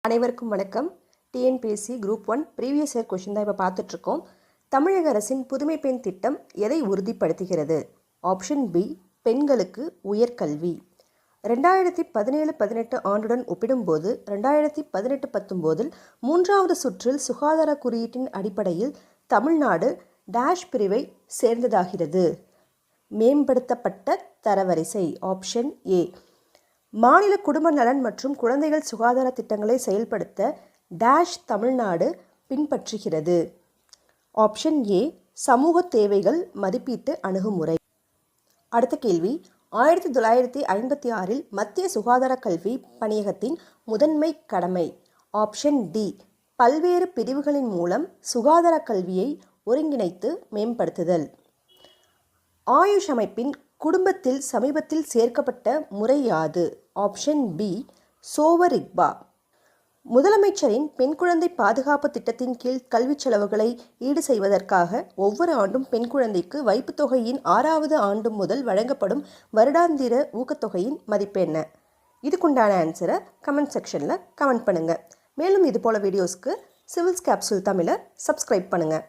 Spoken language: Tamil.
அனைவருக்கும் வணக்கம். TNPSC group 1 previous year question தான் இப்போ பார்த்துட்ருக்கோம். தமிழக அரசின் புதுமை பெண் திட்டம் எதை உறுதிப்படுத்துகிறது? ஆப்ஷன் பி, பெண்களுக்கு உயர்கல்வி. 2017-18 ஆண்டுடன் ஒப்பிடும்போது 2018-19 மூன்றாவது சுற்றில் சுகாதார குறியீட்டின் அடிப்படையில் தமிழ்நாடு டேஷ் பிரிவை சேர்ந்ததாகிறது. மேம்படுத்தப்பட்ட தரவரிசை. Option A. மாநில குடும்ப நலன் மற்றும் குழந்தைகள் சுகாதார திட்டங்களை செயல்படுத்த டேஷ் தமிழ்நாடு பின்பற்றுகிறது. Option A. சமூக தேவைகள் மதிப்பீட்டு அணுகுமுறை. அடுத்த கேள்வி, 1956 மத்திய சுகாதார கல்வி பணியகத்தின் முதன்மை கடமை. Option D. பல்வேறு பிரிவுகளின் மூலம் சுகாதார கல்வியை ஒருங்கிணைத்து மேம்படுத்துதல். ஆயுஷ் அமைப்பின் குடும்பத்தில் சமீபத்தில் சேர்க்கப்பட்ட முறை யாது? Option B. சோவரிக்பா. முதலமைச்சரின் பெண் குழந்தை பாதுகாப்பு திட்டத்தின் கீழ் கல்வி செலவுகளை ஈடு செய்வதற்காக ஒவ்வொரு ஆண்டும் பெண் குழந்தைக்கு வைப்புத் தொகையின் 6வது ஆண்டு முதல் வழங்கப்படும் வருடாந்திர ஊக்கத்தொகையின் மதிப்பு என்ன? இதுக்குண்டான ஆன்சரை கமெண்ட் செக்ஷனில் கமெண்ட் பண்ணுங்கள். மேலும் இதுபோல் வீடியோஸ்க்கு சிவில்ஸ் கேப்சூல் தமிழை சப்ஸ்கிரைப் பண்ணுங்கள்.